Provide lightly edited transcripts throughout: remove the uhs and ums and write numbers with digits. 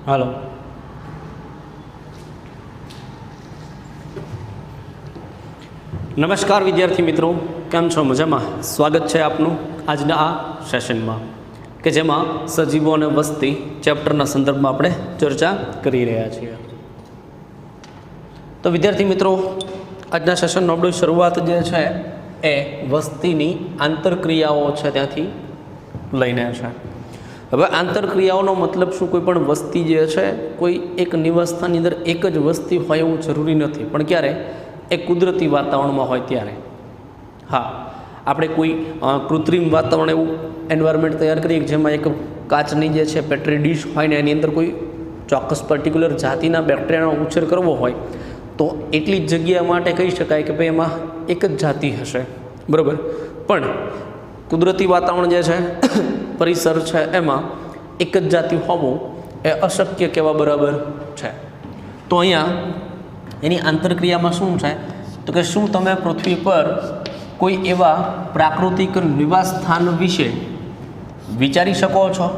હાલો. નમસ્કાર વિદ્યાર્થી મિત્રો, કેમ છો? મજામાં? સ્વાગત છે આપનું આજના આ સેશનમાં કે જેમાં સજીવો અને વસ્તી ચેપ્ટરના સંદર્ભમાં આપણે ચર્ચા કરી રહ્યા છીએ. તો વિદ્યાર્થી મિત્રો, આજના સેશનનો આપણી શરૂઆત જે છે એ વસ્તીની આંતરક્રિયાઓ છે ત્યાંથી લઈને છે. હવે આંતરક્રિયાઓનો મતલબ શું? કોઈ પણ વસ્તી જે છે કોઈ એક નિવાસસ્થાનની અંદર એક જ વસ્તી હોય એવું જરૂરી નથી, પણ ક્યારે એ કુદરતી વાતાવરણમાં હોય ત્યારે. હા, આપણે કોઈ કૃત્રિમ વાતાવરણ એવું એન્વાયરમેન્ટ તૈયાર કરીએ જેમાં એક કાચની જે છે પેટ્રી ડીશ હોય ને એની અંદર કોઈ ચોક્કસ પર્ટિક્યુલર જાતિના બેક્ટેરિયાનો ઉછેર કરવો હોય તો એટલી જ જગ્યા માટે કહી શકાય કે ભાઈ એમાં એક જ જાતિ હશે, બરાબર. પણ કુદરતી વાતાવરણ જે છે પરિસર છે એમાં એક જ જાતિ હોવું એ અશક્ય કહેવા બરાબર છે. તો અહીંયા એની આંતરક્રિયામાં શું છે તો કે શું તમે પૃથ્વી પર કોઈ એવા પ્રાકૃતિક નિવાસ સ્થાન વિશે વિચારી શકો છો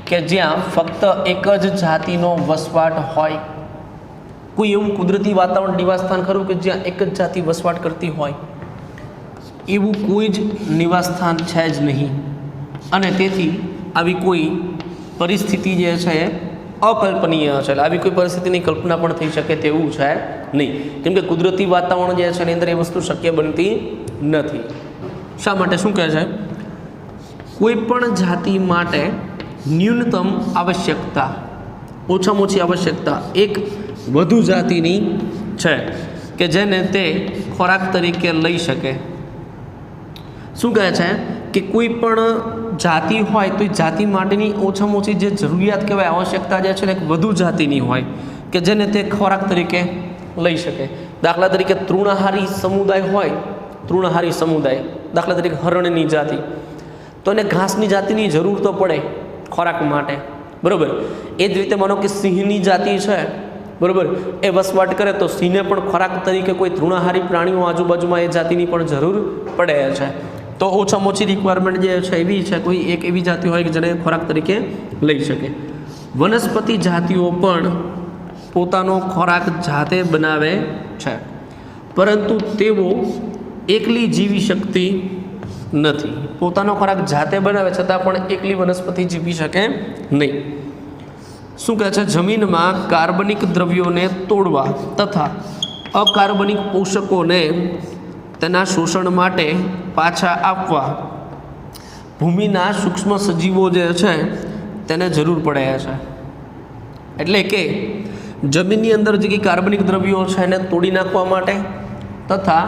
કે જ્યાં ફક્ત એક જ જાતિનો વસવાટ હોય? કોઈ એવું કુદરતી વાતાવરણ નિવાસ સ્થાન ખરું કે જ્યાં એક જ જાતિ વસવાટ કરતી હોય? એવું કોઈ જ નિવાસ સ્થાન છે જ નહીં, અને તેથી આવી કોઈ પરિસ્થિતિ જે છે અકલ્પનીય છે. આવી કોઈ પરિસ્થિતિની કલ્પના પણ થઈ શકે તેવું છે નહીં, કેમ કે કુદરતી વાતાવરણ જે છે એની અંદર એ વસ્તુ શક્ય બનતી નથી. શા માટે? શું કહે છે? કોઈ પણ જાતિ માટે ન્યૂનતમ આવશ્યકતા, ઓછામાં ઓછી આવશ્યકતા એક વધુ જાતિની છે કે જેને તે ખોરાક તરીકે લઈ શકે. શું કહે છે કે કોઈ પણ જાતિ હોય તો એ જાતિ માટેની ઓછામાં ઓછી જે જરૂરિયાત કહેવાય, આવશ્યકતા જે છે ને એક વધુ જાતિની હોય કે જેને તે ખોરાક તરીકે લઈ શકે. દાખલા તરીકે તૃણાહારી સમુદાય હોય, તૃણાહારી સમુદાય દાખલા તરીકે હરણની જાતિ, તો એને ઘાસની જાતિની જરૂર તો પડે ખોરાક માટે, બરાબર. એ જ રીતે માનો કે સિંહની જાતિ છે, બરાબર, એ વસવાટ કરે તો સિંહને પણ ખોરાક તરીકે કોઈ તૃણાહારી પ્રાણીઓ આજુબાજુમાં એ જાતિની પણ જરૂર પડે છે. તો ઓછામાં ઓછી રિક્વાયરમેન્ટ જે છે એવી છે કોઈ એક એવી જાતિ હોય કે જેને ખોરાક તરીકે લઈ શકે. વનસ્પતિ જાતિઓ પણ પોતાનો ખોરાક જાતે બનાવે છે, પરંતુ તેઓ એકલી જીવી શકતી નથી. પોતાનો ખોરાક જાતે બનાવે છતાં પણ એકલી વનસ્પતિ જીવી શકે નહીં. શું કહે છે? જમીનમાં કાર્બનિક દ્રવ્યોને તોડવા તથા અકાર્બનિક પોષકોને તેના શોષણ માટે પાછા આપવા ભૂમિના સૂક્ષ્મ સજીવો જે છે તેને જરૂર પડે છે. એટલે કે જમીનની અંદર જે કાર્બનિક દ્રવ્યો છે એને તોડી નાખવા માટે તથા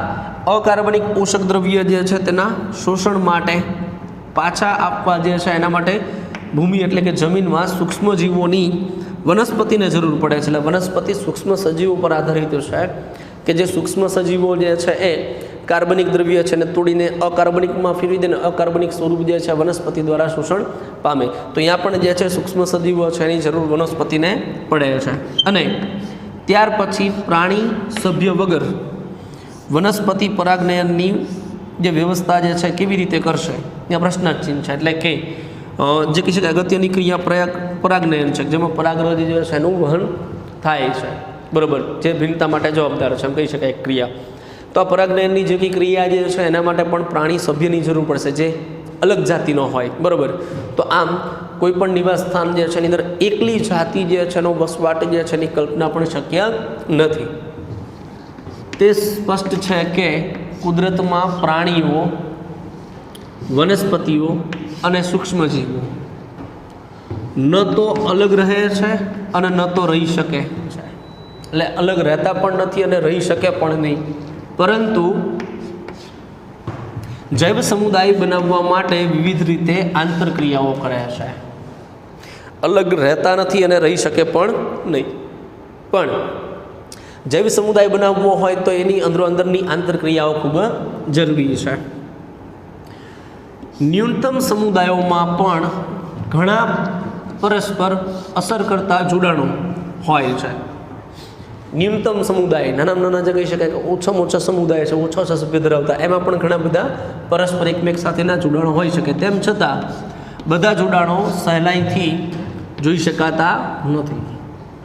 અકાર્બનિક પોષક દ્રવ્ય જે છે તેના શોષણ માટે પાછા આપવા જે છે એના માટે ભૂમિ એટલે કે જમીનમાં સૂક્ષ્મ જીવોની વનસ્પતિને જરૂર પડે છે. એટલે વનસ્પતિ સૂક્ષ્મ સજીવો પર આધારિત છે કે જે સૂક્ષ્મ સજીવો જે છે એ કાર્બનિક દ્રવ્ય છે ને તોડીને અકાર્બનિકમાં ફેરવી દે, અકાર્બનિક સ્વરૂપ જે છે વનસ્પતિ દ્વારા શોષણ પામે. તો અહીંયા પણ જે છે સૂક્ષ્મ સજીવો છે એની જરૂર વનસ્પતિને પડે છે. અને ત્યાર પછી પ્રાણી સભ્ય વગર વનસ્પતિ પરાગનયનની જે વ્યવસ્થા જે છે કેવી રીતે કરશે? ત્યાં પ્રશ્નાર્થ છે. એટલે કે જે કહે છે કે અગત્યની ક્રિયા પરાગનયન છે, જેમાં પરાગરજ જે છે એનું વહન થાય છે, બરાબર, જે ભિન્નતા માટે જવાબદાર છે એમ કહી શકાય એક ક્રિયા. તો આ પરાગનયનની જે કંઈ ક્રિયા જે છે એના માટે પણ પ્રાણી સભ્યની જરૂર પડશે જે અલગ જાતિનો હોય, બરાબર. તો આમ કોઈ પણ નિવાસ સ્થાન જે છે એની અંદર એકલી જાતિ જે છે એનો વસવાટ જે છે એની કલ્પના પણ શક્ય નથી. તે સ્પષ્ટ છે કે કુદરતમાં પ્રાણીઓ, વનસ્પતિઓ અને સૂક્ષ્મજીવો ન તો અલગ રહે છે અને ન તો રહી શકે છે. એટલે અલગ રહેતા પણ નથી અને રહી શકે પણ નહીં, પરંતુ જૈવ સમુદાય બનાવવા માટે વિવિધ રીતે આંતરક્રિયાઓ કરે છે. અલગ રહેતા નથી અને રહી શકે પણ નહીં, પણ જૈવ સમુદાય બનાવવો હોય તો એની અંદરોઅંદરની આંતરક્રિયાઓ ખૂબ જરૂરી છે. ન્યૂનતમ સમુદાયોમાં પણ ઘણા પરસ્પર અસર કરતા જોડાણો હોય છે. ન્યૂનતમ સમુદાય, નાનામાં નાના જે કહી શકાય કે ઓછામાં ઓછા સમુદાય છે, ઓછા ઓછા સભ્ય ધરાવતા, એમાં પણ ઘણા બધા પરસ્પર એકમેક સાથેના જોડાણો હોઈ શકે. તેમ છતાં બધા જોડાણો સહેલાઈથી જોઈ શકાતા નથી.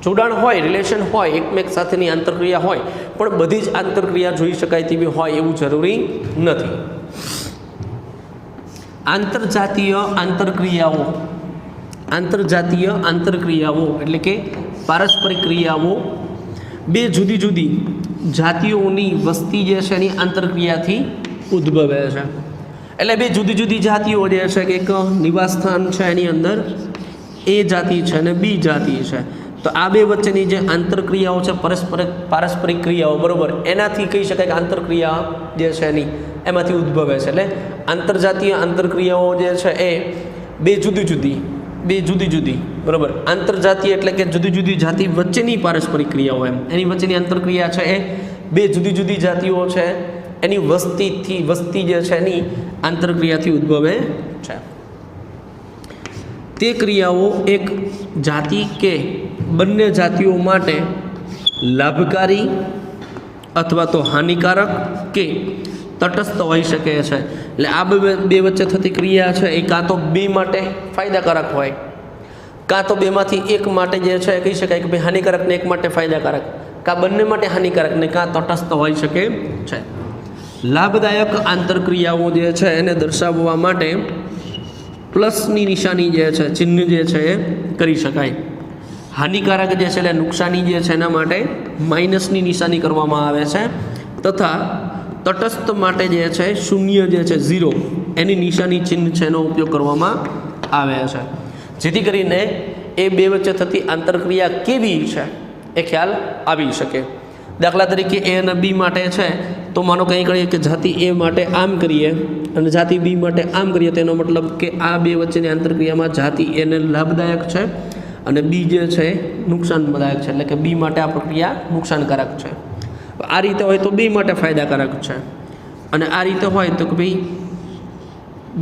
જોડાણ હોય, રિલેશન હોય, એકમેક સાથેની આંતરક્રિયા હોય, પણ બધી જ આંતરક્રિયા જોઈ શકાય તેવી હોય એવું જરૂરી નથી. આંતરજાતીય આંતરક્રિયાઓ એટલે કે પારસ્પરિક ક્રિયાઓ બે જુદી જુદી જાતિઓની વસ્તી જે છે એની આંતરક્રિયાથી ઉદ્ભવે છે. એટલે બે જુદી જુદી જાતિઓ જે છે કે એક નિવાસ સ્થાન છે એની અંદર એ જાતિ છે અને બી જાતિ છે. તો આ બે વચ્ચેની જે આંતરક્રિયાઓ છે પારસ્પરિક ક્રિયાઓ, બરાબર, એનાથી કહી શકાય કે આંતરક્રિયા જે છે એની એમાંથી ઉદ્ભવે છે. એટલે આંતરજાતીય આંતરક્રિયાઓ જે છે એ બે જુદી જુદી બરાબર, આંતરજાતીય એટલે કે જુદી જુદી જાતિ વચ્ચેની પારસ્પરિક ક્રિયાઓ, એની વચ્ચેની આંતરક્રિયા છે એ બે જુદી જુદી જાતિઓ છે એની વસ્તી જે છે એની આંતરક્રિયાથી ઉદ્ભવે છે. તે ક્રિયાઓ એક જાતિ કે બંને જાતિઓ માટે લાભકારી અથવા તો હાનિકારક કે તટસ્થ હોઈ શકે છે. એટલે આ બે વચ્ચે થતી ક્રિયા છે એ કાં તો બે માટે ફાયદાકારક હોય, કાં તો બેમાંથી એક માટે જે છે કહી શકાય કે ભાઈ હાનિકારક ને એક માટે ફાયદાકારક, કાં બંને માટે હાનિકારક ને કાં તટસ્થ હોઈ શકે છે. લાભદાયક આંતરક્રિયાઓ જે છે એને દર્શાવવા માટે પ્લસની નિશાની જે છે, ચિહ્ન જે છે એ કરી શકાય. હાનિકારક જે છે એટલે નુકસાની જે છે એના માટે માઇનસની નિશાની કરવામાં આવે છે, તથા તટસ્થ માટે જે છે શૂન્ય જે છે 0 એની નિશાની ચિહ્ન છે એનો ઉપયોગ કરવામાં આવે છે, જેથી કરીને એ બે વચ્ચે થતી આંતરક્રિયા કેવી છે એ ખ્યાલ આવી શકે. દાખલા તરીકે એ અને બી માટે છે તો માનો કંઈ કરીએ કે જાતિ એ માટે આમ કરીએ અને જાતિ બી માટે આમ કરીએ, તેનો મતલબ કે આ બે વચ્ચેની આંતરક્રિયામાં જાતિ એને લાભદાયક છે અને બી જે છે નુકસાનદાયક છે. એટલે કે બી માટે આ પ્રક્રિયા નુકસાનકારક છે. આ રીતે હોય તો બી માટે ફાયદાકારક છે, અને આ રીતે હોય તો કે ભાઈ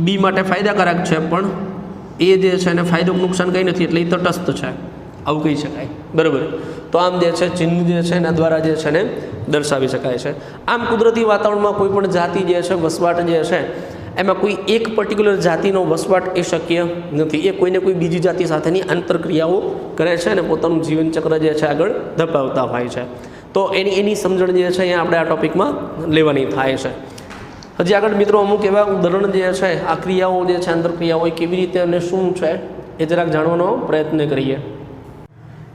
બી માટે ફાયદાકારક છે પણ એ જે છે એને ફાયદો નુકસાન કંઈ નથી એટલે એ તટસ્થ છે, આવું કહી શકાય. બરાબર. તો આમ જે છે ચિહ્ન જે છે એના દ્વારા જે છે ને દર્શાવી શકાય છે. આમ કુદરતી વાતાવરણમાં કોઈ પણ જાતિ જે છે વસવાટ જે છે એમાં કોઈ એક પર્ટિક્યુલર જાતિનો વસવાટ એ શક્ય નથી. એ કોઈને કોઈ બીજી જાતિ સાથેની આંતરક્રિયાઓ કરે છે અને પોતાનું જીવનચક્ર જે છે આગળ ધપાવતા હોય છે. તો એની સમજણ જે છે અહીંયા આપણે આ ટૉપિકમાં લેવાની થાય છે. હજી આગળ મિત્રો અમુક એવા ઉદાહરણ જે છે આ ક્રિયાઓ જે છે આંતરક્રિયાઓ એ કેવી રીતે અને શું છે એ જરાક જાણવાનો પ્રયત્ન કરીએ.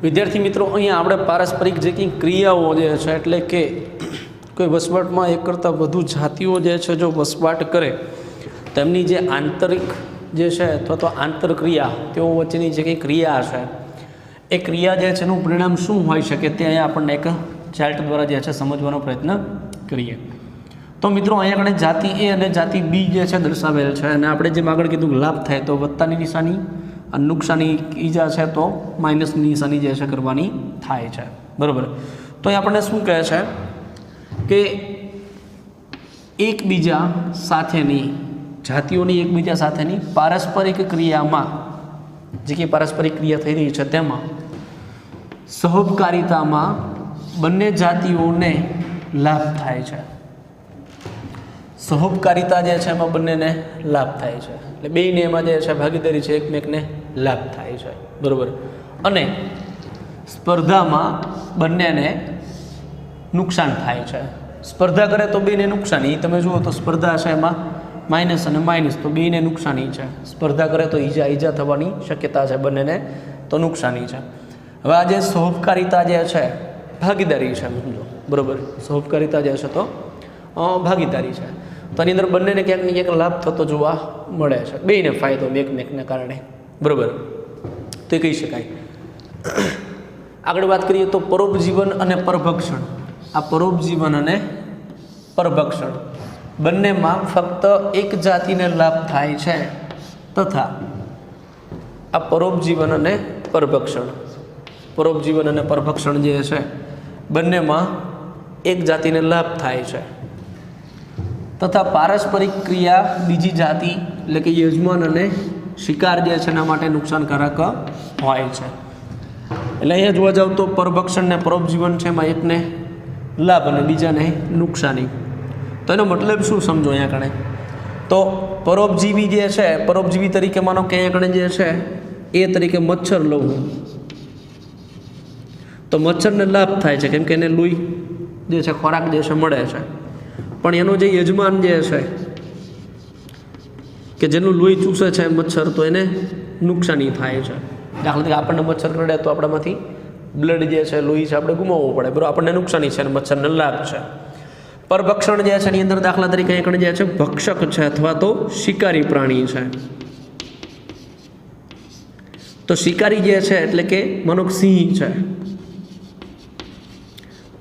વિદ્યાર્થી મિત્રો, અહીંયા આપણે પારસ્પરિક જે કંઈ ક્રિયાઓ જે છે એટલે કે કોઈ વસવાટમાં એક કરતાં વધુ જાતિઓ જે છે જો વસવાટ કરે તેમની જે આંતરિક જે છે અથવા તો આંતરક્રિયા તેઓ વચ્ચેની જે કંઈ ક્રિયા છે એ ક્રિયા જે છે એનું પરિણામ શું હોઈ શકે તે અહીંયા આપણને એક ચાર્ટ દ્વારા જે છે સમજવાનો પ્રયત્ન કરીએ. તો મિત્રો અહીંયા આગળ જાતિ એ અને જાતિ બી જે છે દર્શાવેલ છે, અને આપણે જેમ આગળ કીધું લાભ થાય તો વત્તાની નિશાની અને નુકસાની ઈજા છે તો માઇનસની નિશાની જે છે કરવાની થાય છે. બરાબર. તો એ આપણને શું કહે છે કે એકબીજા સાથેની જાતિઓની એકબીજા સાથેની પારસ્પરિક ક્રિયામાં જે કે પારસ્પરિક ક્રિયા થઈ રહી છે તેમાં સહકારિતામાં બંને જાતિઓને લાભ થાય છે. સહકારિતા જે છે એમાં બંનેને લાભ થાય છે, એટલે બેયને એમાં જે છે ભાગીદારી છે, એકમેકને લાભ થાય છે. બરાબર. અને સ્પર્ધામાં બંનેને નુકસાન થાય છે. સ્પર્ધા કરે તો બેને નુકસાની, તમે જુઓ તો સ્પર્ધા છે એમાં માઇનસ અને માઇનસ તો બેને નુકસાની છે. સ્પર્ધા કરે તો ઈજા થવાની શક્યતા છે, બંનેને તો નુકસાની છે. હવે આ જે સહકારિતા જે છે ભાગીદારી છે, સમજો. બરાબર. સહકારિતા જે છે તો ભાગીદારી છે, તો આની અંદર બંનેને ક્યાંક ને ક્યાંક લાભ થતો જોવા મળે છે, બેયને ફાયદો એકમેકને કારણે. બરાબર. તો એ કહી શકાય. આગળ વાત કરીએ તો પરોપજીવન અને પરભક્ષણ. આ પરોપજીવન અને પરભક્ષણ બંનેમાં ફક્ત એક જાતિને લાભ થાય છે, તથા આ પરોપજીવન અને પરભક્ષણ જે છે બંનેમાં એક જાતિને લાભ થાય છે, તથા પારસ્પરિક ક્રિયા બીજી જાતિ એટલે કે યજમાન અને શિકાર જે છે એના માટે નુકસાનકારક હોય છે. એટલે અહીંયા જોવા જાવ તો પરભક્ષણ ને પરોપજીવન છે એમાં એકને લાભ અને બીજાને નુકસાની. તો એનો મતલબ શું સમજો અહીંયા કણે? તો પરોપજીવી જે છે, પરોપજીવી તરીકે માનો કે અહીંયા કણે જે છે એ તરીકે મચ્છર લઉં તો મચ્છરને લાભ થાય છે, કેમ કે એને લોહી જે છે ખોરાક જે છે મળે છે, પણ એનો જે યજમાન જે છે કે જેનું લોહી ચૂસે છે મચ્છર, તો એને નુકસાની થાય છે. દાખલા તરીકે આપણને મચ્છર કરડે તો આપણામાંથી બ્લડ જે છે લોહી છે આપણે ગુમાવવું પડે, બરાબર, આપણને નુકસાની છે અને મચ્છરને લાભ છે. પરભક્ષણ જે છે એની અંદર દાખલા તરીકે અહીં જે છે ભક્ષક છે અથવા તો શિકારી પ્રાણી છે. તો શિકારી જે છે એટલે કે માનો સિંહ છે,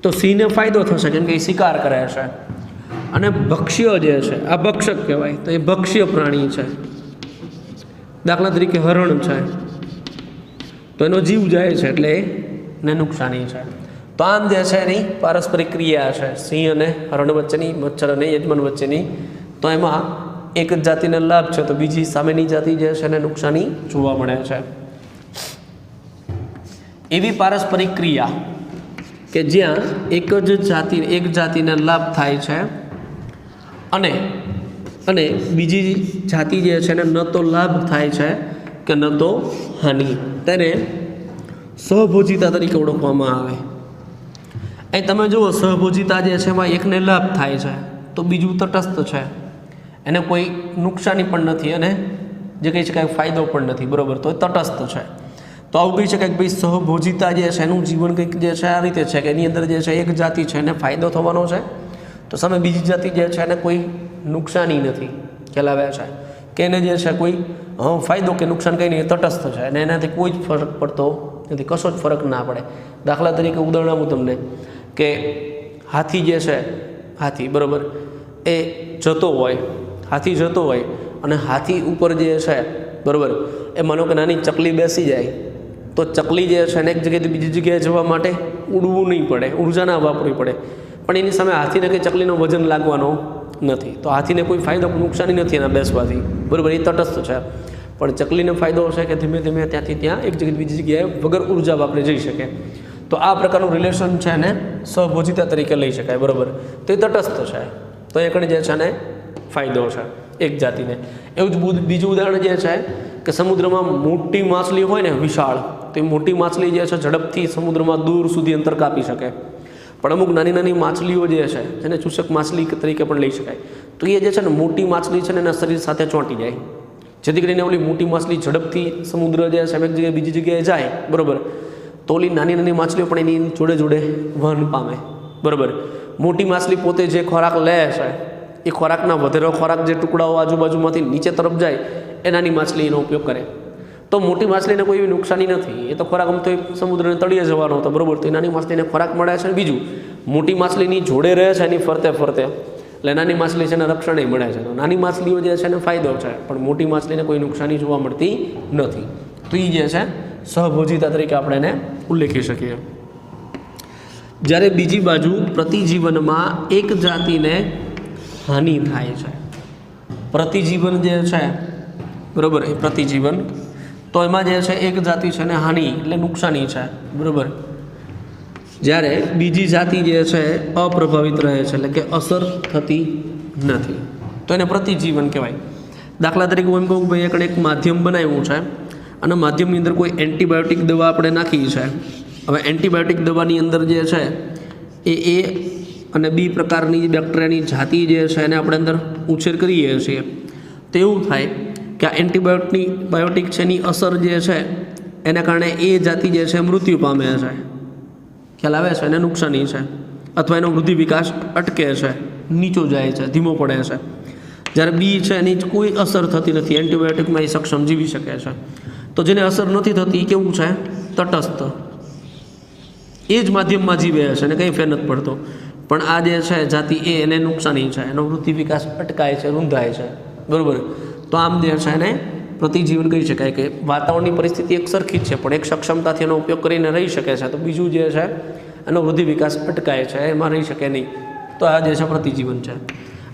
તો સિંહને ફાયદો થશે કેમ કે એ શિકાર કરે છે. અને ભક્ષ્ય જે છે આ ભક્ષક કહેવાય, તો એ ભક્ષ્ય પ્રાણી છે. દાખલા તરીકે હરણ છે, તો એનો જીવ જાય છે એટલે એને નુકસાની છે. તો આમ જે છે એની પારસ્પરિક ક્રિયા છે સિંહ અને હરણ વચ્ચેની, મચ્છર અને યજમાન વચ્ચેની. તો એમાં એક જ જાતિને લાભ છે તો બીજી સામેની જાતિ જે છે એને નુકસાની જોવા મળે છે. એવી પારસ્પરિક ક્રિયા કે જ્યાં એક જાતિને લાભ થાય છે અને બીજી જાતિ જે છે એને ન તો લાભ થાય છે કે ન તો હાનિ, તેને સહભોજિતા તરીકે ઓળખવામાં આવે. અહીં તમે જુઓ સહભોજિતા જે છે એમાં એકને લાભ થાય છે તો બીજું તટસ્થ છે, એને કોઈ નુકસાની પણ નથી અને જે કહી શકાય ફાયદો પણ નથી, બરાબર, તો એ તટસ્થ છે. તો આવું કહી શકાય કે ભાઈ સહભોજિતા જે છે એનું જીવન કંઈક જે છે આ રીતે છે કે એની અંદર જે છે એક જાતિ છે એને ફાયદો થવાનો છે, તો સામે બીજી જાતિ જે છે એને કોઈ નુકસાની નથી, ખ્યાલ આવે છે કે એને જે છે કોઈ ફાયદો કે નુકસાન કંઈ નહીં, તટસ્થ છે અને એનાથી કોઈ જ ફરક પડતો નથી, કશો જ ફરક ના પડે. દાખલા તરીકે ઉદાહરણ આપું તમને કે હાથી જે છે, હાથી બરાબર એ જતો હોય અને હાથી ઉપર જે છે બરાબર એ માનો કે નાની ચકલી બેસી જાય, તો ચકલી જે છે એને એક જગ્યાએથી બીજી જગ્યાએ જવા માટે ઉડવું નહીં પડે, ઉર્જા ના વાપરવી પડે, પણ એની સામે હાથીને કે ચકલીનો વજન લાગવાનો નથી, તો હાથીને કોઈ ફાયદો નુકસાની નથી એના બેસવાથી, બરાબર, એ તટસ્થ છે. પણ ચકલીને ફાયદો છે કે ધીમે ધીમે ત્યાંથી ત્યાં એક જગ્યાએ બીજી જગ્યાએ વગર ઉર્જા વાપરી જઈ શકે. તો આ પ્રકારનું રિલેશન છે એને સહભોજિતા તરીકે લઈ શકાય, બરાબર, તો એ તટસ્થ છે, તો એ કણે જે છે એને ફાયદો છે એક જાતિને. એવું જ બીજું ઉદાહરણ જે છે કે સમુદ્રમાં મોટી માછલી હોય ને વિશાળ, તો એ મોટી માછલી જે છે ઝડપથી સમુદ્રમાં દૂર સુધી અંતર કાપી શકે, પણ અમુક નાની નાની માછલીઓ જે છે જેને ચૂષક માછલી તરીકે પણ લઈ શકાય, તો એ જે છે ને મોટી માછલી છે ને એના શરીર સાથે ચોંટી જાય, જેથી કરીને ઓલી મોટી માછલી ઝડપથી સમુદ્ર જે છે એક જગ્યાએ બીજી જગ્યાએ જાય, બરાબર, તો ઓલી નાની નાની માછલીઓ પણ એની જોડે જોડે વહન પામે, બરાબર. મોટી માછલી પોતે જે ખોરાક લે છે એ ખોરાકના વધેરો ખોરાક જે ટુકડાઓ આજુબાજુમાંથી નીચે તરફ જાય એ નાની માછલી એનો ઉપયોગ કરે, તો મોટી માછલીને કોઈ એવી નુકસાની નથી, એ તો ખોરાક આમ તો સમુદ્રને તળિયે જવાનો હતો, બરાબર, તો એ નાની માછલીને ખોરાક મળે છે. બીજું મોટી માછલીની જોડે રહે છે એની ફરતે એટલે નાની માછલી છે એને રક્ષણ મળે છે, તો નાની માછલીઓ જે છે એને ફાયદો છે, પણ મોટી માછલીને કોઈ નુકસાની જોવા મળતી નથી. તો એ જે છે સહભોજિતા તરીકે આપણે એને ઉલ્લેખી શકીએ. જ્યારે બીજી બાજુ પ્રતિજીવનમાં એક જાતિને હાનિ થાય છે, પ્રતિજીવન જે છે બરાબર, એ પ્રતિજીવન, તો એમાં જે છે એક જાતિ છે ને હાનિ એટલે નુકસાની છે, બરાબર, જ્યારે બીજી જાતિ જે છે અપ્રભાવિત રહે છે એટલે કે અસર થતી નથી, તો એને પ્રતિજીવન કહેવાય. દાખલા તરીકે હું એમ કહું ભાઈ એક માધ્યમ બનાવ્યું છે અને માધ્યમની અંદર કોઈ એન્ટીબાયોટિક દવા આપણે નાખી છે. હવે એન્ટીબાયોટિક દવાની અંદર જે છે એ અને બી પ્રકારની બેક્ટેરિયાની જાતિ જે છે એને આપણે અંદર ઉછેર કરીએ છીએ, તો એવું થાય કે આ એન્ટીબાયોટિક છે એની અસર જે છે એના કારણે એ જાતિ જે છે મૃત્યુ પામે છે, ખ્યાલ આવે છે, એને નુકસાની છે, અથવા એનો વૃદ્ધિ વિકાસ અટકે છે, નીચો જાય છે, ધીમો પડે છે. જ્યારે બી છે એની કોઈ અસર થતી નથી, એન્ટીબાયોટિકમાં એ સક્ષમ જીવી શકે છે. તો જેને અસર નથી થતી એ કેવું છે, તટસ્થ, એ જ માધ્યમમાં જીવે છે અને કંઈ ફેર નથી પડતો. પણ આ જે છે જાતિ એને નુકસાની છે, એનો વૃદ્ધિ વિકાસ અટકાય છે, રૂંધાય છે, બરાબર. તો આમ જે છે એને પ્રતિજીવન કહી શકાય કે વાતાવરણની પરિસ્થિતિ એક સરખી જ છે પણ એક સક્ષમતાથી એનો ઉપયોગ કરીને રહી શકે છે, તો બીજું જે છે એનો વૃદ્ધિ વિકાસ અટકાય છે, એમાં રહી શકે નહીં, તો આ જે છે પ્રતિજીવન છે.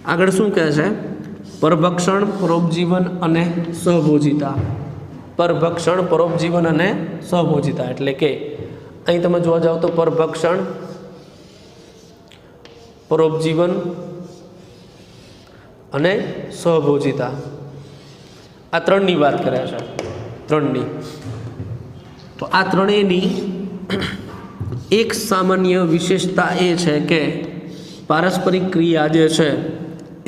આગળ શું કહે છે, પરભક્ષણ, પરોપજીવન અને સહભોજિતા. પરભક્ષણ, પરોપજીવન અને સહભોજિતા એટલે કે અહીં તમે જોવા જાઓ તો પરભક્ષણ, પરોપજીવન અને સહભોજિતા આ ત્રણની વાત કરે છે. ત્રણની. તો આ ત્રણેયની એક સામાન્ય વિશેષતા એ છે કે પારસ્પરિક ક્રિયા જે છે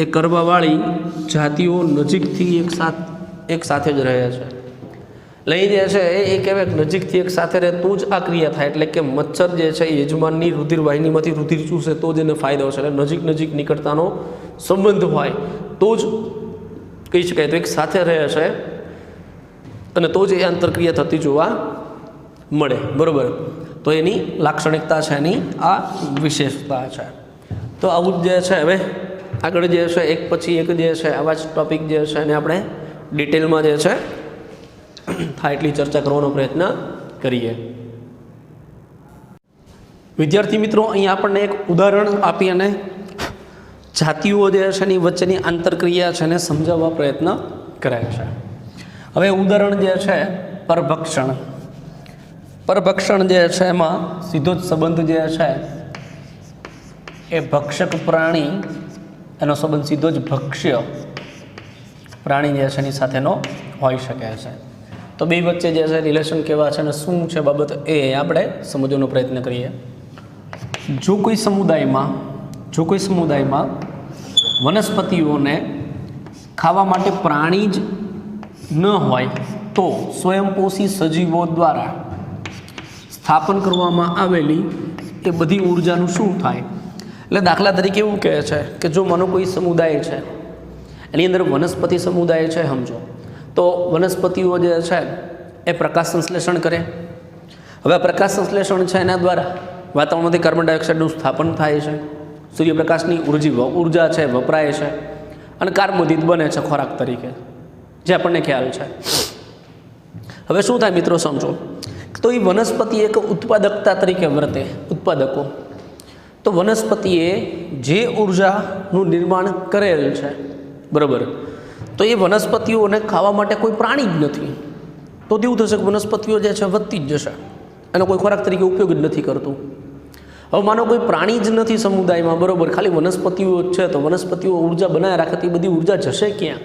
એ કરવાવાળી જાતિઓ નજીકથી એક સાથે જ રહે છે. લઈ જે છે એ કહેવાય કે નજીકથી એક સાથે રહે તો જ આ ક્રિયા થાય. એટલે કે મચ્છર જે છે એ યજમાનની રુધિરવાહિનીમાંથી રુધિર ચૂસે તો જ એને ફાયદો છે. એટલે નજીક નીકળતાનો સંબંધ હોય તો જ કહી શકાય તો એક સાથે રહે છે અને તો જ એ આંતરક્રિયા થતી જોવા મળે. બરાબર. તો એની લાક્ષણિકતા છે, એની આ વિશેષતા છે. તો આવું જ જે છે હવે આગળ જે છે એક પછી એક જે છે આવા જ ટૉપિક જે છે એને આપણે ડિટેલમાં જે છે થાય એટલી ચર્ચા કરવાનો પ્રયત્ન કરીએ. વિદ્યાર્થી મિત્રો, અહીંયા આપણને એક ઉદાહરણ આપી અને જાતિઓ જે છે એની વચ્ચેની આંતરક્રિયા છે એને સમજાવવા પ્રયત્ન કરાય છે. હવે ઉદાહરણ જે છે પરભક્ષણ. પરભક્ષણ જે છે એમાં સીધો જ સંબંધ જે છે એ ભક્ષક પ્રાણી એનો સંબંધ સીધો જ ભક્ષ્ય પ્રાણી જે છે એની સાથેનો હોઈ શકે છે. તો બે વચ્ચે જે છે રિલેશન કેવા છે અને શું છે બાબત એ આપણે સમજવાનો પ્રયત્ન કરીએ. જો કોઈ સમુદાયમાં વનસ્પતિઓને ખાવા માટે પ્રાણી જ ન હોય તો સ્વયંપોષી સજીવો દ્વારા સ્થાપન કરવામાં આવેલી એ બધી ઉર્જાનું શું થાય? એટલે દાખલા તરીકે એવું કહે છે કે જો માનો કોઈ સમુદાય છે એની અંદર વનસ્પતિ સમુદાય છે સમજો, તો વનસ્પતિઓ જે છે એ પ્રકાશ સંશ્લેષણ કરે. હવે આ પ્રકાશ સંશ્લેષણ છે એના દ્વારા વાતાવરણમાંથી કાર્બન ડાયોક્સાઇડનું સ્થાપન થાય છે, સૂર્યપ્રકાશની ઉર્જા છે વપરાય છે અને કાર્બોદિત બને છે ખોરાક તરીકે, જે આપણને ખ્યાલ છે. હવે શું થાય મિત્રો સમજો, તો એ વનસ્પતિ એક ઉત્પાદકતા તરીકે વર્તે. ઉત્પાદકો તો વનસ્પતિએ જે ઉર્જાનું નિર્માણ કરેલ છે બરાબર, તો એ વનસ્પતિઓને ખાવા માટે કોઈ પ્રાણી જ નથી, તો તેવું થશે કે વનસ્પતિઓ જે છે વધતી જ જશે, એનો કોઈ ખોરાક તરીકે ઉપયોગ જ નથી કરતું. હવે માનો કોઈ પ્રાણી જ નથી સમુદાયમાં બરાબર, ખાલી વનસ્પતિઓ જ છે, તો વનસ્પતિઓ ઉર્જા બનાવી રાખે તો એ બધી ઉર્જા જશે ક્યાં?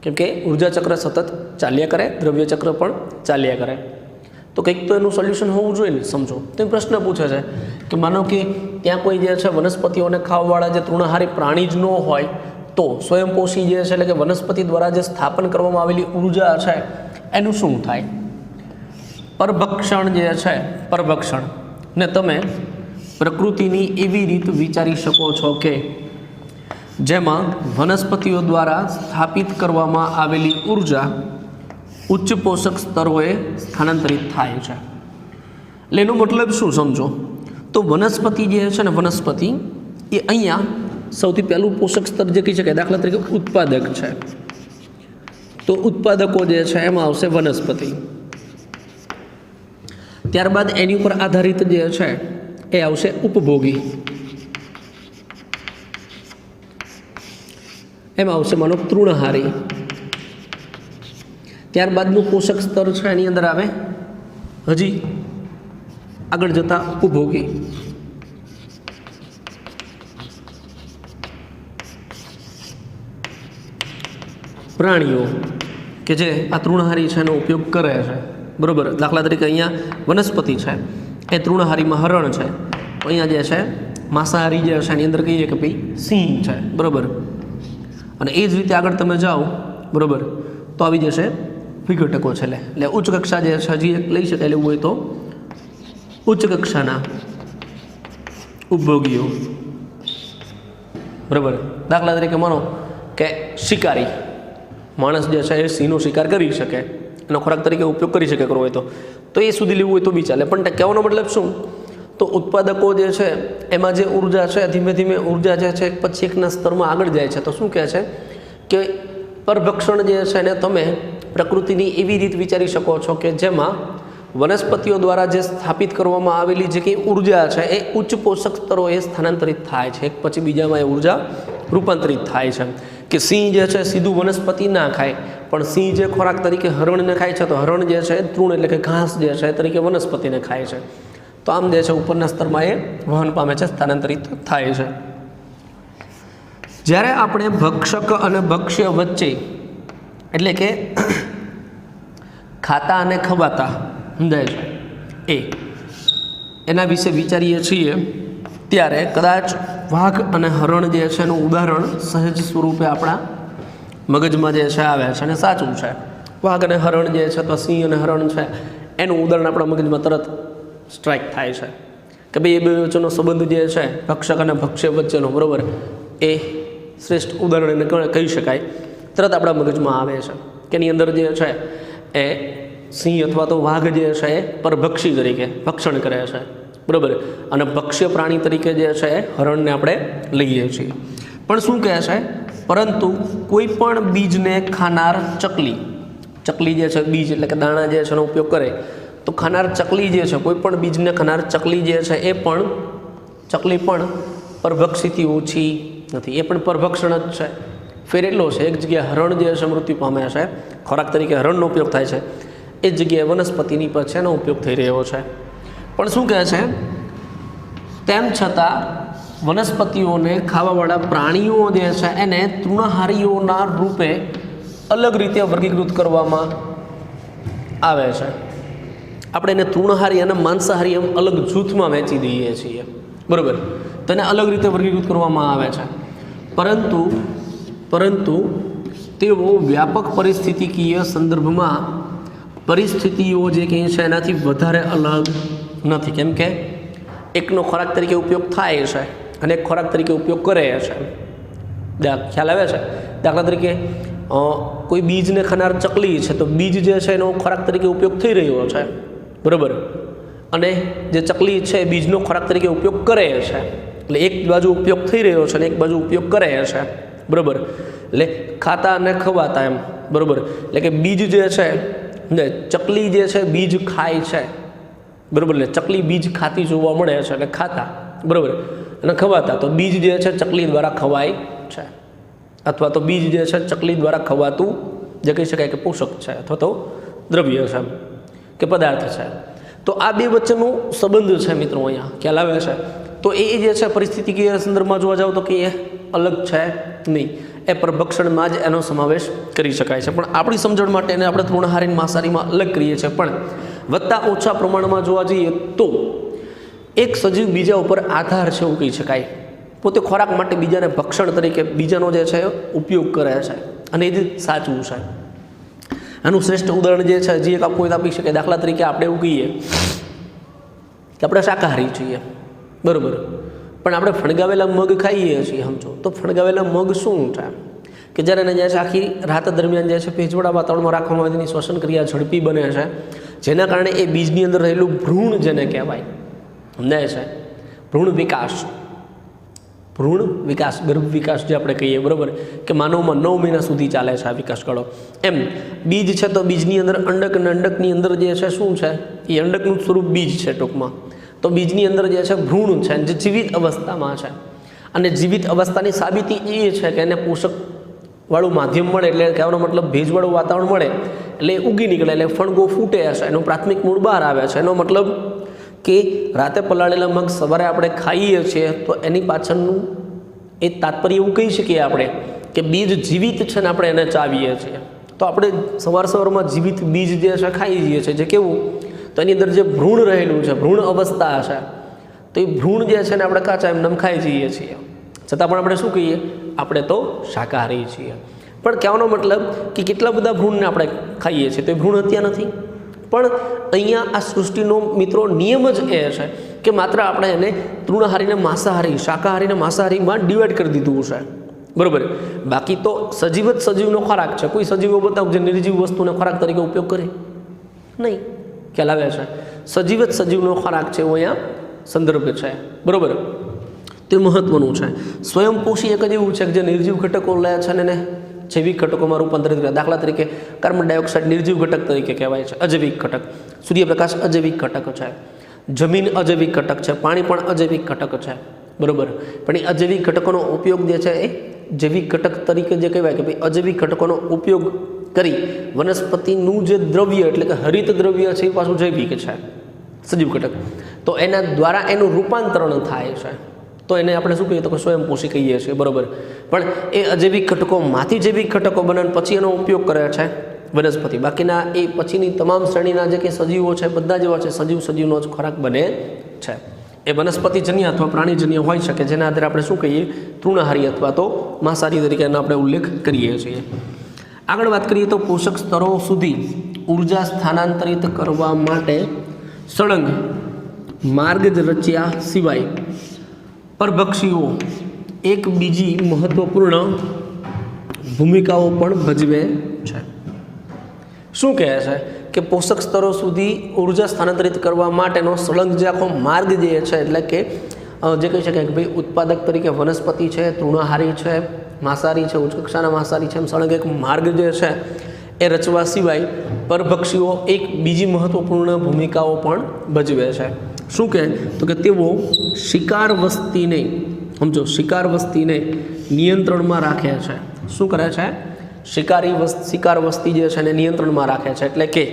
કેમ કે ઉર્જા ચક્ર સતત ચાલ્યા કરે, દ્રવ્ય ચક્ર પણ ચાલ્યા કરે, તો કંઈક તો એનું સોલ્યુશન હોવું જોઈએ ને. સમજો તો પ્રશ્ન પૂછે છે કે માનો કે ત્યાં કોઈ જે છે વનસ્પતિઓને ખાવાવાળા જે તૃણાહારી પ્રાણી જ ન હોય તો સ્વયંપોષી જે છે એટલે કે વનસ્પતિ દ્વારા જે સ્થાપન કરવામાં આવેલી ઉર્જા છે એનું શું થાય? પરભક્ષણ જે છે, પરભક્ષણ ને તમે પ્રકૃતિની એવી રીત વિચારી શકો છો કે જેમાં વનસ્પતિઓ દ્વારા સ્થાપિત કરવામાં આવેલી ઉર્જા ઉચ્ચ પોષક સ્તરોએ સ્થાનાંતરિત થાય છે. એટલે એનો મતલબ શું સમજો, તો વનસ્પતિ જે છે ને વનસ્પતિ એ અહીંયા સૌથી પહેલું પોષક સ્તર જે કહી શકાય, દાખલા તરીકે ઉત્પાદક છે, તો ઉત્પાદકો જે છે એમાં આવશે વનસ્પતિ. ત્યારબાદ એની ઉપર આધારિત જે છે એ આવશે ઉપભોગી, એમાં આવશે માનો તૃણહારી. ત્યારબાદનું પોષક સ્તર છે એની અંદર આવે હજી આગળ જતા ઉપભોગી. પ્રાણીઓ કે જે આ તૃણહારી છે એનો ઉપયોગ કરે છે બરાબર. દાખલા તરીકે અહીંયા વનસ્પતિ છે એ તૃણહારીમાં હરણ છે, તો અહીંયા જે છે માંસાહારી જે છે એની અંદર કહીએ કે ભાઈ સિંહ છે બરાબર. અને એ જ રીતે આગળ તમે જાઓ બરાબર તો આવી જશે વિઘટકો છે. એટલે ઉચ્ચ કક્ષા જે છે હજી એક લઈ શકાય એવું હોય તો ઉચ્ચ કક્ષાના ઉપભોગીઓ બરાબર. દાખલા તરીકે માનો કે શિકારી માણસ જે છે એ સિંહનો શિકાર કરી શકે, એનો ખોરાક તરીકે ઉપયોગ કરી શકે કરવો હોય તો એ સુધી લેવું હોય તો બી ચાલે. પણ કહેવાનો મતલબ શું, તો ઉત્પાદકો જે છે એમાં જે ઉર્જા છે ધીમે ધીમે ઉર્જા જે છે પછી એકના સ્તરમાં આગળ જાય છે. તો શું કહે છે કે પરભક્ષણ જે છે એને તમે પ્રકૃતિની એવી રીત વિચારી શકો છો કે જેમાં વનસ્પતિઓ દ્વારા જે સ્થાપિત કરવામાં આવેલી જે કંઈ ઉર્જા છે એ ઉચ્ચ પોષક સ્તરોએ સ્થાનાંતરિત થાય છે, એક પછી બીજામાં એ ઉર્જા રૂપાંતરિત થાય છે. કે સિંહ જે છે સીધું વનસ્પતિ ના ખાય, પણ સિંહ જે ખોરાક તરીકે હરણને ખાય છે, તો હરણ જે છે તૃણ એટલે કે ઘાસ જે છે તરીકે વનસ્પતિને ખાય છે. તો આમ જે છે ઉપરના સ્તરમાં એ વહન પામે છે, સ્થાનાંતરિત થાય છે. જ્યારે આપણે ભક્ષક અને ભક્ષ્ય વચ્ચે એટલે કે ખાતા અને ખવાતા સમજાય છે એના વિશે વિચારીએ છીએ ત્યારે કદાચ વાઘ અને હરણ જે છે એનું ઉદાહરણ સહજ સ્વરૂપે આપણા મગજમાં જે છે આવે છે અને સાચું છે. વાઘ અને હરણ જે છે તો સિંહ અને હરણ છે એનું ઉદાહરણ આપણા મગજમાં તરત સ્ટ્રાઇક થાય છે કે ભાઈ એ બે વચ્ચેનો સંબંધ જે છે ભક્ષક અને ભક્ષ્ય વચ્ચેનો, બરાબર, એ શ્રેષ્ઠ ઉદાહરણ એને કહી શકાય. તરત આપણા મગજમાં આવે છે કે એની અંદર જે છે એ સિંહ અથવા તો વાઘ જે છે એ પરભક્ષી તરીકે ભક્ષણ કરે છે, બરાબર, અને ભક્ષ્ય પ્રાણી તરીકે જે છે એ હરણને આપણે લઈએ છીએ. પણ શું કહે છે, પરંતુ કોઈ પણ બીજને ખાનાર ચકલી જે છે, બીજ એટલે કે દાણા જે છે એનો ઉપયોગ કરે તો ખાનાર ચકલી જે છે, કોઈ પણ બીજને ખાનાર ચકલી જે છે એ પણ ચકલી પણ પરભક્ષીથી ઓછી નથી, એ પણ પરભક્ષણ જ છે. ફેર એટલો છે, એક જગ્યાએ હરણ જે છે મૃત્યુ પામે છે, ખોરાક તરીકે હરણનો ઉપયોગ થાય છે, એ જ જગ્યાએ વનસ્પતિની પર છે એનો ઉપયોગ થઈ રહ્યો છે. પણ શું કહે છે, તેમ છતાં વનસ્પતિઓને ખાવાવાળા પ્રાણીઓ જે છે એને તૃણહારીઓના રૂપે અલગ રીતે વર્ગીકૃત કરવામાં આવે છે. આપણે એને તૃણહારી અને માંસાહારી એમ અલગ જૂથમાં વહેંચી દઈએ છીએ, બરાબર, તો એને અલગ રીતે વર્ગીકૃત કરવામાં આવે છે. પરંતુ તેઓ વ્યાપક પરિસ્થિતિકીય સંદર્ભમાં પરિસ્થિતિઓ જે કહે છે એનાથી વધારે અલગ નથી, કેમ કે એકનો ખોરાક તરીકે ઉપયોગ થાય છે અને એક ખોરાક તરીકે ઉપયોગ કરે છે. ખ્યાલ આવે છે? દાખલા તરીકે કોઈ બીજને ખાનાર ચકલી છે તો બીજ જે છે એનો ખોરાક તરીકે ઉપયોગ થઈ રહ્યો છે, બરાબર, અને જે ચકલી છે બીજનો ખોરાક તરીકે ઉપયોગ કરે છે, એટલે એક બાજુ ઉપયોગ થઈ રહ્યો છે અને એક બાજુ ઉપયોગ કરે છે, બરાબર, એટલે ખાતા અને ખવાતા એમ, બરાબર, એટલે કે બીજ જે છે ને ચકલી જે છે બીજ ખાય છે, બરાબર, એટલે ચકલી બીજ ખાતી જોવા મળે છે એટલે ખાતા, બરાબર, અને ખવાતા તો બીજ જે છે ચકલી દ્વારા ખવાય છે, અથવા તો બીજ જે છે ચકલી દ્વારા ખવાતું જે કહી શકાય કે પોષક છે અથવા તો દ્રવ્ય છે કે પદાર્થ છે. તો આ બે વચ્ચેનો સંબંધ છે મિત્રો, અહીંયા ખ્યાલ આવે છે. તો એ જે છે પરિસ્થિતિકીય સંદર્ભમાં જોવા જાવ તો કે એ અલગ છે નહીં, એ પરભક્ષણમાં જ એનો સમાવેશ કરી શકાય છે. પણ આપણી સમજણ માટે એને આપણે તૃણહારી માંસાહારીમાં અલગ કરીએ છીએ. પણ વત્તા ઓછા પ્રમાણમાં જોવા જઈએ તો એક સજીવ બીજા ઉપર આધાર છે એવું કહી શકાય, પોતે ખોરાક માટે બીજાને ભક્ષણ તરીકે બીજાનો જે છે ઉપયોગ કરે છે, અને એ જ સાચું છે. આનું શ્રેષ્ઠ ઉદાહરણ જે છે હજી એક કોઈ આપી શકે. દાખલા તરીકે આપણે એવું કહીએ કે આપણે શાકાહારી છીએ, બરાબર, પણ આપણે ફણગાવેલા મગ ખાઈએ છીએ, સમજો તો ફણગાવેલા મગ શું છે કે જ્યારે એને જે છે આખી રાત દરમિયાન જે છે ભેજવાળા વાતાવરણમાં રાખવામાં આવે, તેની શ્વસન ક્રિયા ઝડપી બને છે, જેના કારણે એ બીજની અંદર રહેલું ભ્રૂણ જેને કહેવાય, સમજાય છે, ભ્રૂણ વિકાસ ગર્ભ વિકાસ જે આપણે કહીએ, બરાબર, કે માનવમાં 9 મહિના સુધી ચાલે છે આ વિકાસ ગાળો. એમ બીજ છે તો બીજની અંદર અંડક અને અંડકની અંદર જે છે શું છે, એ અંડકનું સ્વરૂપ બીજ છે ટૂંકમાં. તો બીજની અંદર જે છે ભ્રૂણ છે જે જીવિત અવસ્થામાં છે, અને જીવિત અવસ્થાની સાબિતી એ છે કે એને પોષકવાળું માધ્યમ મળે, એટલે કહેવાનો મતલબ ભેજવાળું વાતાવરણ મળે એટલે ઉગી નીકળે, એટલે ફણગો ફૂટે છે, એનું પ્રાથમિક મૂળ બહાર આવે છે. એનો મતલબ કે રાતે પલાળેલા મગ સવારે આપણે ખાઈએ છીએ તો એની પાછળનું એ તાત્પર્ય એવું કહી શકીએ આપણે કે બીજ જીવિત છે ને આપણે એને ચાવીએ છીએ. તો આપણે સવારમાં જીવિત બીજ જે છે ખાઈ જઈએ છીએ, જે કેવું, તો એની અંદર જે ભ્રૂણ રહેલું છે, ભ્રૂણ અવસ્થા છે, તો એ ભ્રૂણ જે છે ને આપણે કાચા એમ ખાઈ જઈએ છીએ, છતાં પણ આપણે શું કહીએ, આપણે તો શાકાહારી છીએ. પણ કહેવાનો મતલબ કે કેટલા બધા ભ્રૂણને આપણે ખાઈએ છીએ તો એ ભ્રૂણ હત્યા નથી. પણ અહીંયા આ સૃષ્ટિનો મિત્રો નિયમ જ એ છે કે માત્ર આપણે એને તૃણહારીને માંસાહારી, શાકાહારીને માંસાહારીમાં ડિવાઈડ કરી દીધું છે, બરાબર. બાકી તો સજીવ જ સજીવનો ખોરાક છે. કોઈ સજીવો બતાવો જે નિર્જીવ વસ્તુને ખોરાક તરીકે ઉપયોગ કરે નહીં, ખ્યાલ આવે છે. સજીવ જ સજીવનો ખોરાક છે એવો અહીંયા સંદર્ભ છે, બરાબર. તે મહત્વનું છે. સ્વયંપોષી એક જ એવું છે કે જે નિર્જીવ ઘટકો લે છે ને એને જૈવિક ઘટકોમાં રૂપાંતરિત કરે. દાખલા તરીકે કાર્બન ડાયોક્સાઇડ નિર્જીવ ઘટક તરીકે કહેવાય છે, અજૈવિક ઘટક. સૂર્યપ્રકાશ અજૈવિક ઘટક છે, જમીન અજૈવિક ઘટક છે, પાણી પણ અજૈવિક ઘટક છે, બરાબર. પણ એ અજૈવિક ઘટકોનો ઉપયોગ જે છે એ જૈવિક ઘટક તરીકે જે કહેવાય કે ભાઈ અજૈવિક ઘટકોનો ઉપયોગ કરી વનસ્પતિનું જે દ્રવ્ય એટલે કે હરિત દ્રવ્ય છે એ પાછું જૈવિક છે, સજીવ ઘટક. તો એના દ્વારા એનું રૂપાંતરણ થાય છે, તો એને આપણે શું કહીએ તો કે સ્વયંપોષી કહીએ છીએ, બરાબર. પણ એ અજૈવિક ઘટકોમાંથી જૈવિક ઘટકો બને પછી એનો ઉપયોગ કરે છે વનસ્પતિ, બાકીના એ પછીની તમામ શ્રેણીના જે કે સજીવો છે બધા જેવા છે સજીવનો જ ખોરાક બને છે. એ વનસ્પતિજન્ય અથવા પ્રાણીજન્ય હોઈ શકે, જેના આધારે આપણે શું કહીએ તૃણહારી અથવા તો માંસાહારી તરીકેનો આપણે ઉલ્લેખ કરીએ છીએ. આગળ વાત કરીએ તો પોષક સ્તરો સુધી ઉર્જા સ્થાનાંતરિત કરવા માટે સળંગ માર્ગ જ રચ્યા સિવાય પરભક્ષીઓ એક બીજી મહત્વપૂર્ણ ભૂમિકાઓ પણ ભજવે છે. શું કહે છે કે પોષક સ્તરો સુધી ઉર્જા સ્થાનાંતરિત કરવા માટેનો સળંગ જે આખો માર્ગ જે છે, એટલે કે જે કહી શકાય કે ભાઈ ઉત્પાદક તરીકે વનસ્પતિ છે, તૃણહારી છે, માંસાહારી છે, ઉચ્ચ કક્ષાના માંસાહારી છે, એમ સળંગ એક માર્ગ જે છે એ રચવા સિવાય પરભક્ષીઓ એક બીજી મહત્વપૂર્ણ ભૂમિકાઓ પણ ભજવે છે. શું કહે તો કે તેઓ શિકાર વસ્તીને, સમજો, શિકાર વસ્તીને નિયંત્રણમાં રાખે છે. શું કરે છે? શિકાર વસ્તી જે છે એને નિયંત્રણમાં રાખે છે. એટલે કે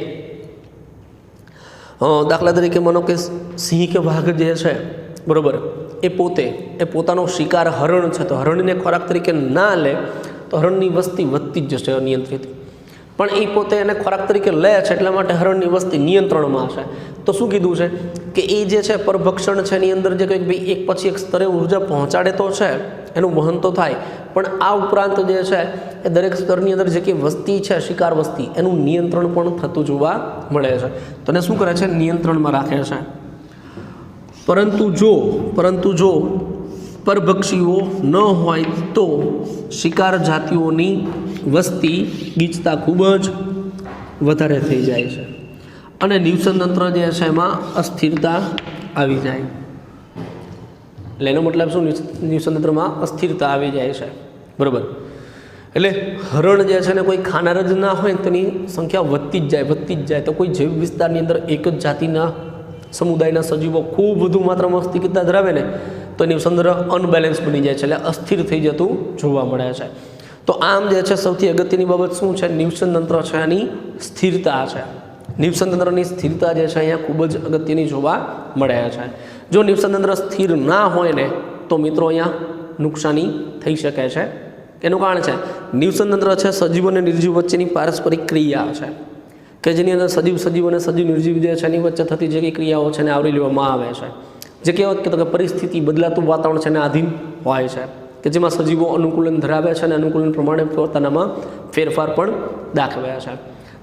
દાખલા તરીકે માનો કે સિંહ કે વાઘ જે છે, બરાબર, એ પોતાનો શિકાર હરણ છે, તો હરણને ખોરાક તરીકે ના લે તો હરણની વસ્તી વધતી જ જશે અનિયંત્રિત. પણ એ પોતે એને ખોરાક તરીકે લે છે, એટલા માટે હરણની વસ્તી નિયંત્રણમાં છે. તો શું કીધું છે કે એ જે છે પરભક્ષણ છે એની અંદર જે કંઈક ભાઈ એક પછી એક સ્તરે ઉર્જા પહોંચાડે તો છે, એનું વહન તો થાય, પણ આ ઉપરાંત જે છે એ દરેક સ્તરની અંદર જે કે વસ્તી છે, શિકાર વસ્તી, એનું નિયંત્રણ પણ થતું જોવા મળે છે. તો એને શું કરે છે? નિયંત્રણમાં રાખે છે. પરંતુ જો પરભક્ષીઓ ન હોય તો શિકાર જાતિઓની વસ્તી ગીચતા ખૂબ જ વધારે થઈ જાય છે અને નિવસન તંત્ર જે છે એમાં અસ્થિરતા આવી જાય. એટલે એનો મતલબ શું? નિવસન તંત્રમાં અસ્થિરતા આવી જાય છે, બરાબર. એટલે હરણ જે છે ને કોઈ ખાનાર જ ના હોય તો એની સંખ્યા વધતી જ જાય. તો કોઈ જૈવ વિસ્તારની અંદર એક જ જાતિના સમુદાયના સજીવો ખૂબ વધુ માત્રામાં અસ્થિરતા ધરાવે ને તો નિવસન તંત્ર અનબેલેન્સ બની જાય છે, એટલે અસ્થિર થઈ જતું જોવા મળે છે. તો આમ જે છે સૌથી અગત્યની બાબત શું છે? નિવસન તંત્ર છે એની સ્થિરતા છે. નિવસન તંત્રની સ્થિરતા જે છે અહીંયા ખૂબ જ અગત્યની જોવા મળે છે. જો નિવસન તંત્ર સ્થિર ના હોય ને તો મિત્રો અહીંયા નુકસાની થઈ શકે છે. એનું કારણ છે નિવસન તંત્ર છે સજીવ અને નિર્જીવ વચ્ચેની પારસ્પરિક ક્રિયા છે, કે જેની અંદર સજીવ અને સજીવ નિર્જીવ જે છે એની વચ્ચે થતી જે કંઈ ક્રિયાઓ છે એને આવરી લેવામાં આવે છે. જે કહેવત કે પરિસ્થિતિ, બદલાતું વાતાવરણ છે એને આધીન હોય છે, કે જેમાં સજીવો અનુકૂલન ધરાવે છે અને અનુકૂલન પ્રમાણે પોતાનામાં ફેરફાર પણ દાખવે છે.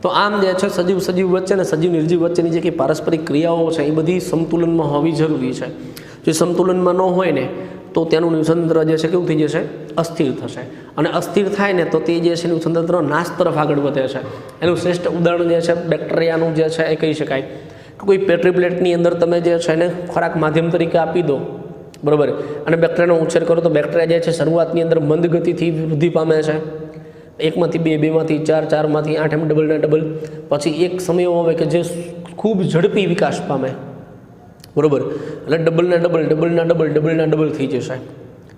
તો આમ જે છે સજીવ વચ્ચે અને સજીવ નિર્જીવ વચ્ચેની જે કંઈ પારસ્પરિક ક્રિયાઓ છે એ બધી સમતુલનમાં હોવી જરૂરી છે. જો સમતુલનમાં ન હોય ને તો તેનું નિવસન તંત્ર જે છે કેવું થઈ જશે? અસ્થિર થશે. અને અસ્થિર થાય ને તો તે જે છે નિવસન તંત્ર નાશ તરફ આગળ વધે છે. એનું શ્રેષ્ઠ ઉદાહરણ જે છે બેક્ટેરિયાનું જે છે એ કહી શકાય કે કોઈ પેટ્રી પ્લેટની અંદર તમે જે છે એને ખોરાક માધ્યમ તરીકે આપી દો, બરાબર, અને બેક્ટેરિયાનો ઉછેર કરો તો બેક્ટેરિયા જે છે શરૂઆતની અંદર મંદ ગતિથી વૃદ્ધિ પામે છે, 1માંથી 2, 2માંથી 4, 4માંથી 8, એમ ડબલ. પછી એક સમય આવે કે જે ખૂબ ઝડપી વિકાસ પામે, બરાબર, એટલે ડબલના ડબલ થઈ જશે.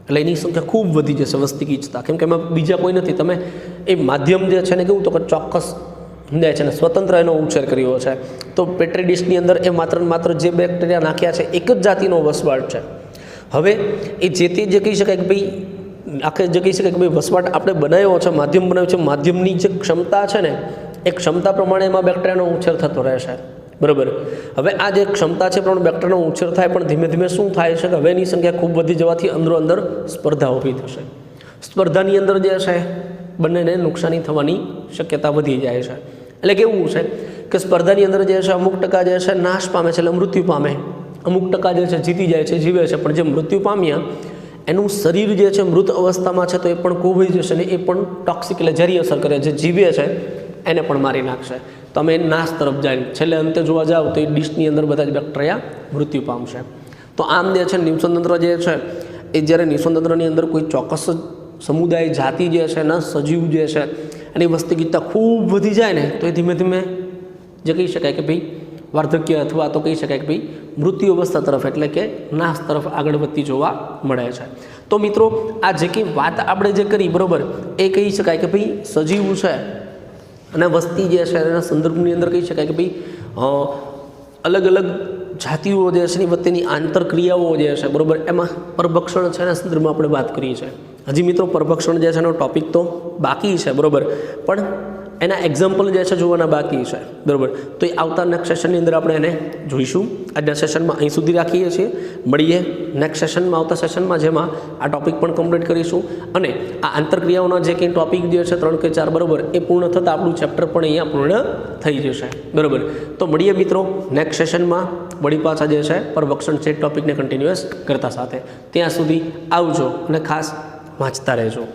એટલે એની સંખ્યા ખૂબ વધી જશે વસ્તી ગીચતા, કેમ કે એમાં બીજા કોઈ નથી. તમે એ માધ્યમ જે છે ને કેવું તો કે ચોક્કસ સમજાય છે ને સ્વતંત્ર એનો ઉછેર કર્યો છે. તો પેટ્રી ડીશની અંદર એ માત્ર જે બેક્ટેરિયા નાખ્યા છે એક જ જાતિનો વસવાટ છે. હવે એ જે કહી શકાય કે ભાઈ જે કહી શકાય કે ભાઈ વસવાટ આપણે બનાવ્યો છે, માધ્યમ બનાવ્યું છે, માધ્યમની જે ક્ષમતા છે ને એ ક્ષમતા પ્રમાણે એમાં બેક્ટેરિયાનો ઉછેર થતો રહેશે, બરાબર. હવે આ જે ક્ષમતા છે પણ બેક્ટેરિયાનો ઉછેર થાય, પણ ધીમે ધીમે શું થાય છે કે હવે એની સંખ્યા ખૂબ વધી જવાથી અંદર સ્પર્ધા ઊભી થશે. સ્પર્ધાની અંદર જે છે બંનેને નુકસાની થવાની શક્યતા વધી જાય છે. એટલે કેવું છે કે સ્પર્ધાની અંદર જે છે અમુક ટકા જે છે નાશ પામે છે, એટલે મૃત્યુ પામે, અમુક ટકા જે છે જીતી જાય છે, જીવે છે. પણ જે મૃત્યુ પામ્યા એનું શરીર જે છે મૃત અવસ્થામાં છે તો એ પણ કોવાઈ જશે ને એ પણ ટોક્સિક એટલે ઝેરી અસર કરે. જે જીવે છે એને પણ મારી નાખશે. તમે નાશ તરફ જાય, છેલ્લે અંતે જોવા જાઓ તો એ ડીશની અંદર બધા જ બેક્ટેરિયા મૃત્યુ પામશે. તો આમ જે છે નિવસન તંત્ર જે છે એ જ્યારે નિવસન તંત્રની અંદર કોઈ ચોક્કસ સમુદાય જાતિ જે છે ને સજીવ જે છે એની વસ્તી ગીચતા ખૂબ વધી જાય ને તો એ ધીમે ધીમે જે કહી શકાય કે ભાઈ વાર્ધક્ય અથવા તો કહી શકાય કે ભાઈ મૃત્યુ અવસ્થા તરફ એટલે કે નાશ તરફ આગળ વધતી જોવા મળે છે. તો મિત્રો આ જે કંઈ વાત આપણે જે કરી, બરાબર, એ કહી શકાય કે ભાઈ સજીવ છે અને વસ્તી જે છે એના સંદર્ભની અંદર કહી શકાય કે ભાઈ અલગ અલગ જાતિઓ જે છે એની વચ્ચેની આંતરક્રિયાઓ જે છે, બરાબર, એમાં પરભક્ષણ છે એના સંદર્ભમાં આપણે વાત કરી છે. હજી મિત્રો પરભક્ષણ જે છે એનો ટોપિક તો બાકી છે, બરાબર, પણ એના એક્ઝામ્પલ જે છે જોવાના બાકી છે, બરાબર. તો એ આવતા નેક્સ્ટ સેશનની અંદર આપણે એને જોઈશું. આજના સેશનમાં અહીં સુધી રાખીએ છીએ. મળીએ નેક્સ્ટ સેશનમાં, આવતા સેશનમાં, જેમાં આ ટોપિક પણ કમ્પ્લીટ કરીશું અને આ આંતરક્રિયાઓના જે કંઈ ટોપિક જે છે 3 કે 4, બરાબર, એ પૂર્ણ થતાં આપણું ચેપ્ટર પણ અહીંયા પૂર્ણ થઈ જશે, બરાબર. તો મળીએ મિત્રો નેક્સ્ટ સેશનમાં વળી પાછા જે છે પરવક્ષણ છે ટોપિકને કન્ટિન્યુઅસ કરતા સાથે. ત્યાં સુધી આવજો અને ખાસ વાંચતા રહેજો.